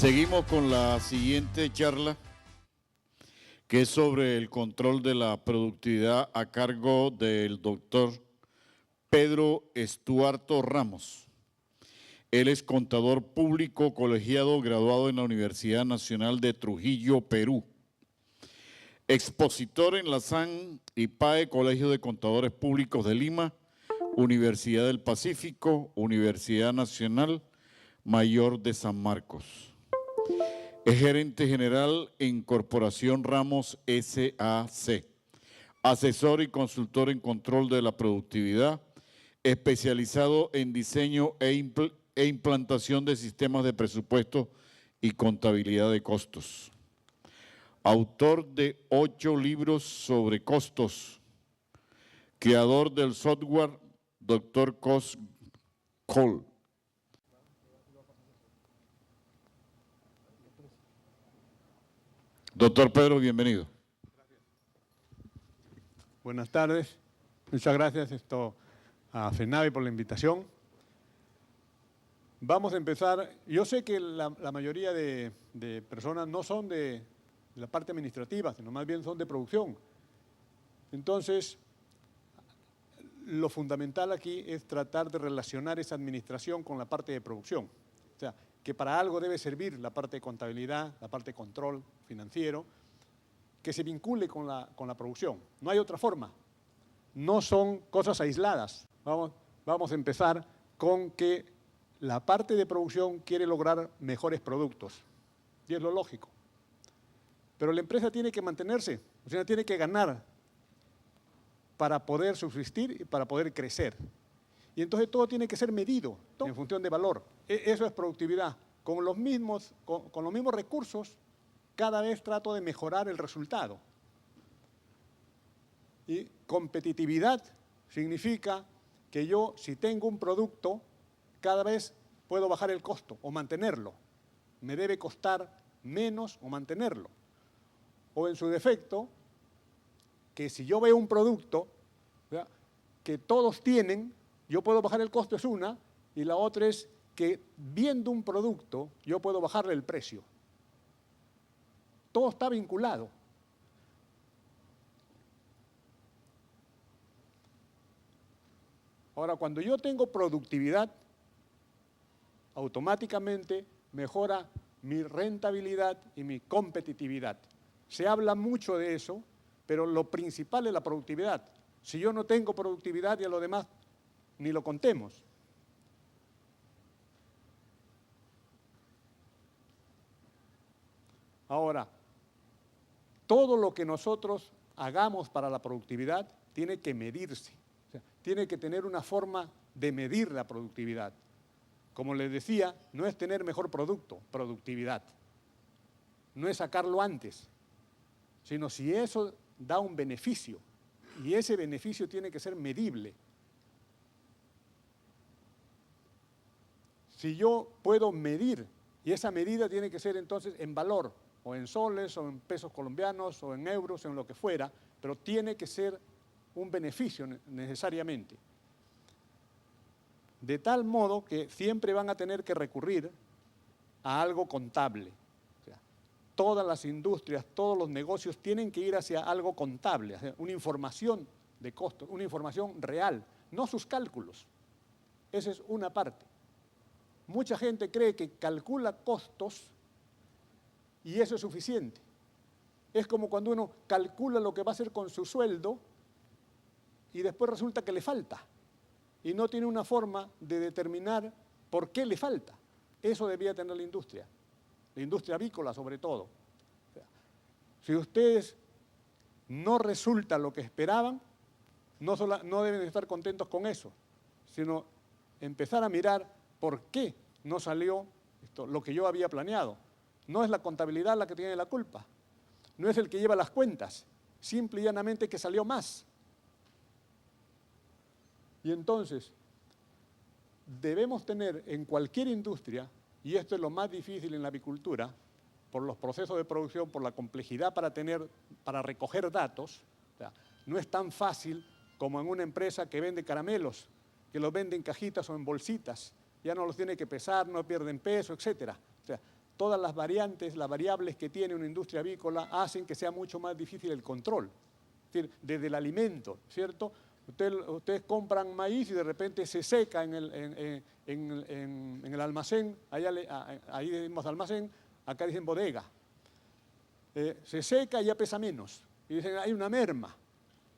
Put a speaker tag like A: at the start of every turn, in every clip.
A: Seguimos con la siguiente charla, que es sobre el control de la productividad a cargo del doctor Pedro Estuardo Ramos. Él es contador público colegiado graduado en la Universidad Nacional de Trujillo, Perú. Expositor en la SAN y PAE, Colegio de Contadores Públicos de Lima, Universidad del Pacífico, Universidad Nacional Mayor de San Marcos. Es gerente general en Corporación Ramos S.A.C., asesor y consultor en control de la productividad, especializado en diseño e implantación de sistemas de presupuesto y contabilidad de costos. Autor de 8 libros sobre costos, creador del software Dr. Cost Call. Doctor Pedro, bienvenido.
B: Gracias. Buenas tardes. Muchas gracias a FENAVE por la invitación. Vamos a empezar. Yo sé que la mayoría de personas no son de la parte administrativa, sino más bien son de producción. Entonces, lo fundamental aquí es tratar de relacionar esa administración con la parte de producción. O sea, que para algo debe servir la parte de contabilidad, la parte de control financiero, que se vincule con la producción. No hay otra forma. No son cosas aisladas. Vamos a empezar con que la parte de producción quiere lograr mejores productos. Y es lo lógico. Pero la empresa tiene que mantenerse, o sea, tiene que ganar para poder subsistir y para poder crecer. Y entonces todo tiene que ser medido en función de valor. Eso es productividad. Con los mismos recursos, cada vez trato de mejorar el resultado. Y competitividad significa que yo, si tengo un producto, cada vez puedo bajar el costo o mantenerlo. Me debe costar menos o mantenerlo. O en su defecto, que si yo veo un producto, ¿verdad?, que todos tienen, yo puedo bajar el costo, es una, y la otra es que viendo un producto, yo puedo bajarle el precio. Todo está vinculado. Ahora, cuando yo tengo productividad, automáticamente mejora mi rentabilidad y mi competitividad. Se habla mucho de eso, pero lo principal es la productividad. Si yo no tengo productividad, y a lo demás ni lo contemos. Ahora, todo lo que nosotros hagamos para la productividad tiene que medirse. O sea, tiene que tener una forma de medir la productividad. Como les decía, no es tener mejor producto, productividad. No es sacarlo antes, sino si eso da un beneficio. Y ese beneficio tiene que ser medible. Si yo puedo medir, y esa medida tiene que ser entonces en valor, o en soles, o en pesos colombianos, o en euros, en lo que fuera, pero tiene que ser un beneficio necesariamente. De tal modo que siempre van a tener que recurrir a algo contable. O sea, todas las industrias, todos los negocios tienen que ir hacia algo contable, hacia una información de costos, una información real, no sus cálculos. Esa es una parte. Mucha gente cree que calcula costos y eso es suficiente. Es como cuando uno calcula lo que va a hacer con su sueldo y después resulta que le falta y no tiene una forma de determinar por qué le falta. Eso debía tener la industria avícola sobre todo. O sea, si ustedes no resulta lo que esperaban, no deben estar contentos con eso, sino empezar a mirar por qué no salió lo que yo había planeado. No es la contabilidad la que tiene la culpa, no es el que lleva las cuentas, simple y llanamente que salió más. Y entonces, debemos tener en cualquier industria, y esto es lo más difícil en la avicultura, por los procesos de producción, por la complejidad para recoger datos, o sea, no es tan fácil como en una empresa que vende caramelos, que los vende en cajitas o en bolsitas, ya no los tiene que pesar, no pierden peso, etc. O sea, todas las variantes, las variables que tiene una industria avícola hacen que sea mucho más difícil el control. Es decir, desde el alimento, ¿cierto? Ustedes compran maíz y de repente se seca en el almacén, ahí decimos almacén, acá dicen bodega. Se seca y ya pesa menos. Y dicen, hay una merma.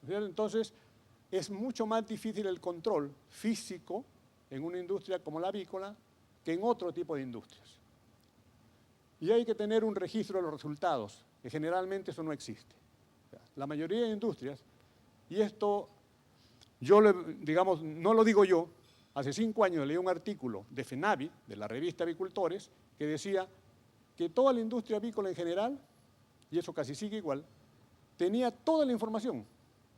B: ¿Cierto? Entonces, es mucho más difícil el control físico en una industria como la avícola que en otro tipo de industrias. Y hay que tener un registro de los resultados, que generalmente eso no existe. La mayoría de industrias, y esto digamos, no lo digo yo, hace 5 años leí un artículo de FENAVI, de la revista Avicultores, que decía que toda la industria avícola en general, y eso casi sigue igual, tenía toda la información,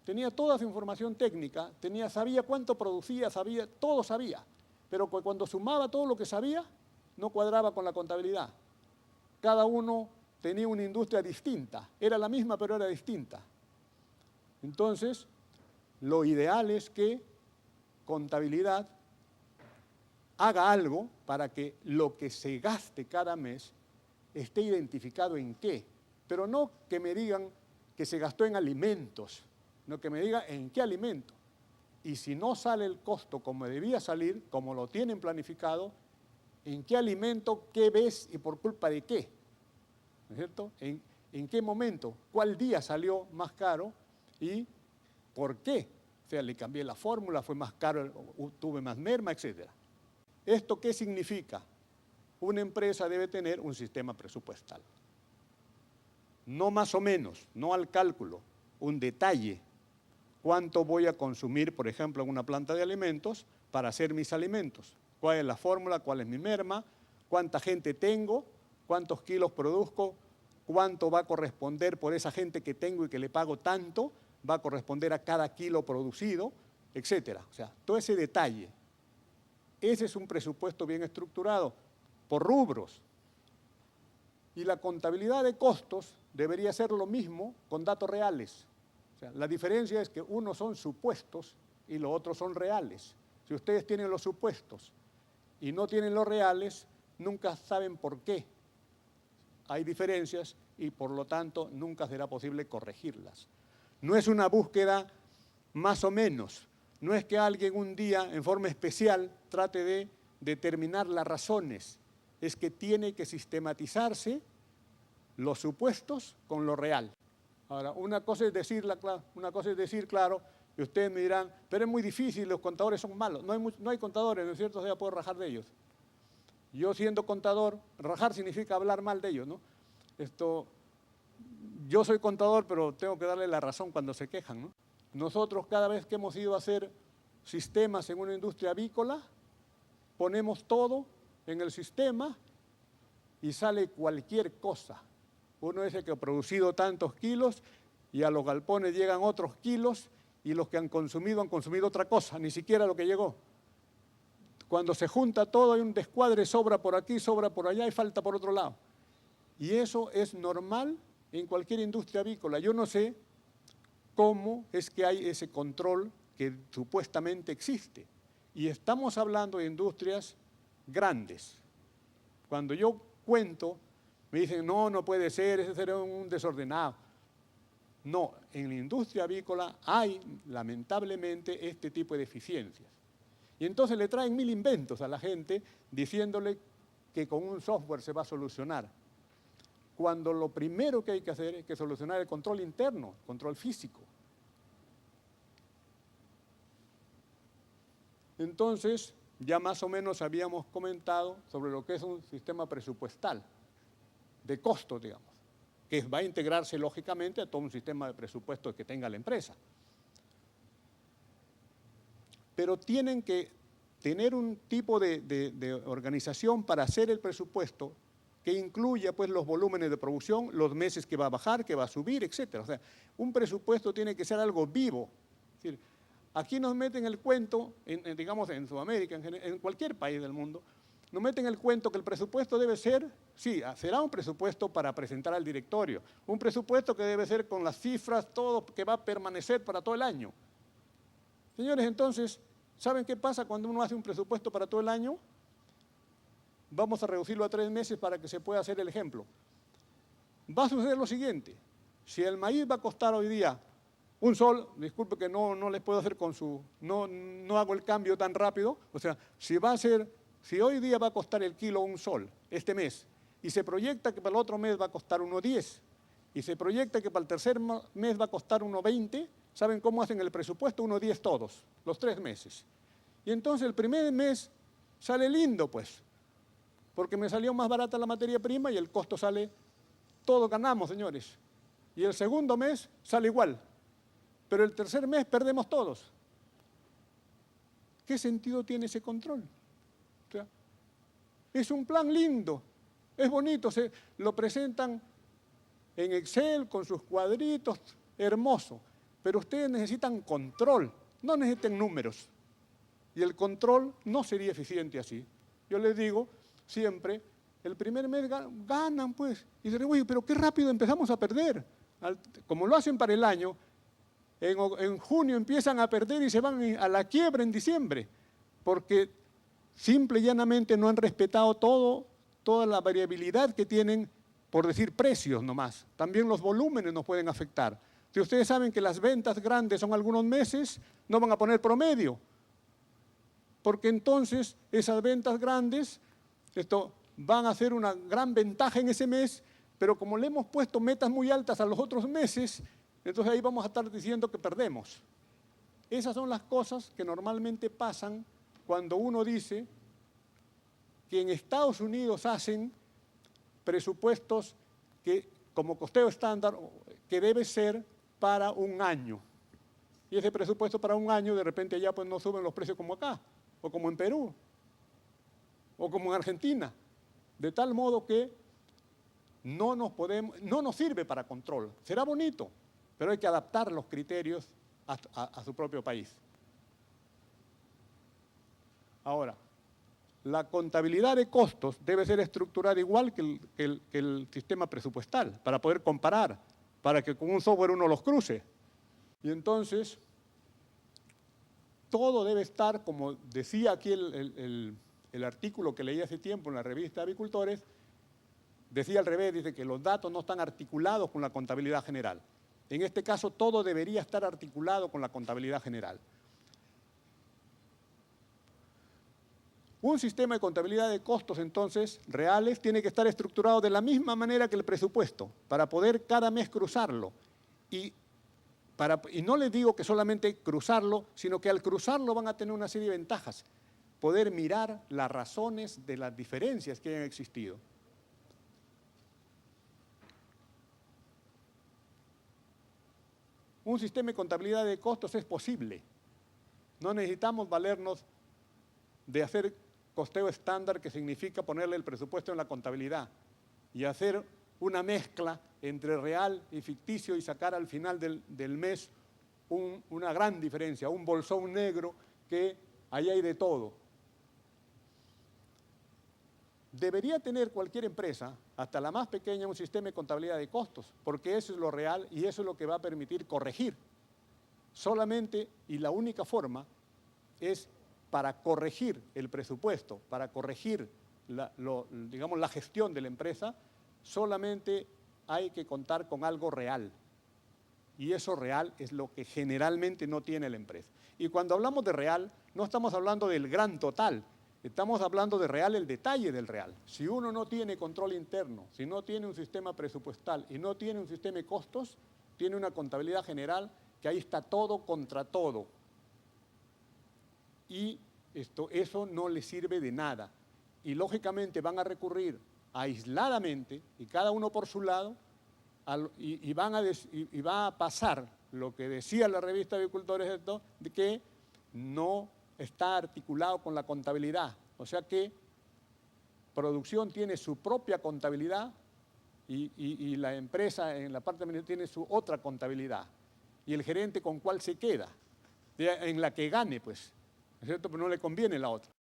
B: tenía toda su información técnica, sabía cuánto producía, todo sabía, pero cuando sumaba todo lo que sabía, no cuadraba con la contabilidad. Cada uno tenía una industria distinta, era la misma pero era distinta. Entonces, lo ideal es que contabilidad haga algo para que lo que se gaste cada mes esté identificado en qué, pero no que me digan que se gastó en alimentos, no que me digan en qué alimento. Y si no sale el costo como debía salir, como lo tienen planificado, en qué alimento, qué ves y por culpa de qué, ¿no es cierto? En qué momento, cuál día salió más caro y por qué. O sea, le cambié la fórmula, fue más caro, tuve más merma, etc. ¿Esto qué significa? Una empresa debe tener un sistema presupuestal. No más o menos, no al cálculo, un detalle. ¿Cuánto voy a consumir, por ejemplo, en una planta de alimentos para hacer mis alimentos? ¿Cuál es la fórmula? ¿Cuál es mi merma? ¿Cuánta gente tengo? ¿Cuántos kilos produzco? ¿Cuánto va a corresponder por esa gente que tengo y que le pago tanto? ¿Va a corresponder a cada kilo producido? Etcétera. O sea, todo ese detalle. Ese es un presupuesto bien estructurado por rubros. Y la contabilidad de costos debería ser lo mismo con datos reales. O sea, la diferencia es que unos son supuestos y los otros son reales. Si ustedes tienen los supuestos y no tienen los reales, nunca saben por qué. Hay diferencias y por lo tanto nunca será posible corregirlas. No es una búsqueda más o menos. No es que alguien un día en forma especial trate de determinar las razones. Es que tiene que sistematizarse los supuestos con lo real. Ahora, una cosa es decir, claro, y ustedes me dirán, pero es muy difícil, los contadores son malos. No hay contadores, ¿no es cierto? O sea, puedo rajar de ellos. Yo siendo contador, rajar significa hablar mal de ellos, ¿no? Yo soy contador, pero tengo que darle la razón cuando se quejan, ¿no? Nosotros cada vez que hemos ido a hacer sistemas en una industria avícola, ponemos todo en el sistema y sale cualquier cosa. Uno dice que ha producido tantos kilos y a los galpones llegan otros kilos y los que han consumido otra cosa, ni siquiera lo que llegó. Cuando se junta todo hay un descuadre, sobra por aquí, sobra por allá y falta por otro lado. Y eso es normal en cualquier industria avícola. Yo no sé cómo es que hay ese control que supuestamente existe. Y estamos hablando de industrias grandes. Cuando yo cuento, me dicen, no puede ser, ese será un desordenado. No, en la industria avícola hay, lamentablemente, este tipo de deficiencias. Y entonces le traen 1000 inventos a la gente diciéndole que con un software se va a solucionar. Cuando lo primero que hay que hacer es que solucionar el control interno, control físico. Entonces, ya más o menos habíamos comentado sobre lo que es un sistema presupuestal, de costos, digamos, que va a integrarse lógicamente a todo un sistema de presupuesto que tenga la empresa. Pero tienen que tener un tipo de organización para hacer el presupuesto que incluya pues los volúmenes de producción, los meses que va a bajar, que va a subir, etc. O sea, un presupuesto tiene que ser algo vivo. Es decir, aquí nos meten el cuento, digamos en Sudamérica, en cualquier país del mundo, nos meten el cuento que el presupuesto debe ser, sí, será un presupuesto para presentar al directorio, un presupuesto que debe ser con las cifras, todo que va a permanecer para todo el año. Señores, entonces, ¿saben qué pasa cuando uno hace un presupuesto para todo el año? vamos a reducirlo a 3 meses para que se pueda hacer el ejemplo. Va a suceder lo siguiente, si el maíz va a costar hoy día un sol, disculpe que no les puedo hacer no hago el cambio tan rápido, o sea, si hoy día va a costar el kilo un sol, este mes, y se proyecta que para el otro mes va a costar 1.10, y se proyecta que para el tercer mes va a costar 1.20, ¿saben cómo hacen el presupuesto? 1.10 todos, los 3 meses. Y entonces el primer mes sale lindo, pues, porque me salió más barata la materia prima y el costo sale, todos ganamos, señores. Y el segundo mes sale igual, pero el tercer mes perdemos todos. ¿Qué sentido tiene ese control? O sea, es un plan lindo, es bonito, lo presentan en Excel con sus cuadritos, hermoso, pero ustedes necesitan control, no necesitan números. Y el control no sería eficiente así. Yo les digo siempre, el primer mes ganan, pues, y dicen, oye, pero qué rápido empezamos a perder. Como lo hacen para el año, en junio empiezan a perder y se van a la quiebra en diciembre, porque simple y llanamente no han respetado toda la variabilidad que tienen, por decir precios nomás. También los volúmenes nos pueden afectar. Si ustedes saben que las ventas grandes son algunos meses, no van a poner promedio, porque entonces esas ventas grandes van a ser una gran ventaja en ese mes, pero como le hemos puesto metas muy altas a los otros meses, entonces ahí vamos a estar diciendo que perdemos. Esas son las cosas que normalmente pasan cuando uno dice que en Estados Unidos hacen presupuestos que, como costeo estándar, que debe ser para un año. Y ese presupuesto para un año, de repente ya pues no suben los precios como acá, o como en Perú, o como en Argentina, de tal modo que no nos sirve para control. Será bonito, pero hay que adaptar los criterios a su propio país. Ahora, la contabilidad de costos debe ser estructurada igual que el sistema presupuestal, para poder comparar, para que con un software uno los cruce. Y entonces, todo debe estar, como decía aquí el artículo que leí hace tiempo en la revista Avicultores, decía al revés, dice que los datos no están articulados con la contabilidad general. En este caso, todo debería estar articulado con la contabilidad general. Un sistema de contabilidad de costos, entonces, reales, tiene que estar estructurado de la misma manera que el presupuesto, para poder cada mes cruzarlo. Y no les digo que solamente cruzarlo, sino que al cruzarlo van a tener una serie de ventajas. Poder mirar las razones de las diferencias que hayan existido. Un sistema de contabilidad de costos es posible. No necesitamos valernos de hacer costeo estándar, que significa ponerle el presupuesto en la contabilidad, y hacer una mezcla entre real y ficticio y sacar al final del mes una gran diferencia, un bolsón negro que ahí hay de todo. Debería tener cualquier empresa, hasta la más pequeña, un sistema de contabilidad de costos, porque eso es lo real y eso es lo que va a permitir corregir. Solamente, y la única forma, es para corregir el presupuesto, para corregir digamos, la gestión de la empresa, solamente hay que contar con algo real. Y eso real es lo que generalmente no tiene la empresa. Y cuando hablamos de real, no estamos hablando del gran total, estamos hablando de real, el detalle del real. Si uno no tiene control interno, si no tiene un sistema presupuestal y no tiene un sistema de costos, tiene una contabilidad general que ahí está todo contra todo. Y eso no les sirve de nada. Y lógicamente van a recurrir aisladamente, y cada uno por su lado, y va a pasar lo que decía la revista Avicultores, de que no está articulado con la contabilidad. O sea que producción tiene su propia contabilidad y la empresa en la parte administrativa tiene su otra contabilidad. Y el gerente con cuál se queda, en la que gane, pues. ¿No es cierto? Pero no le conviene la otra.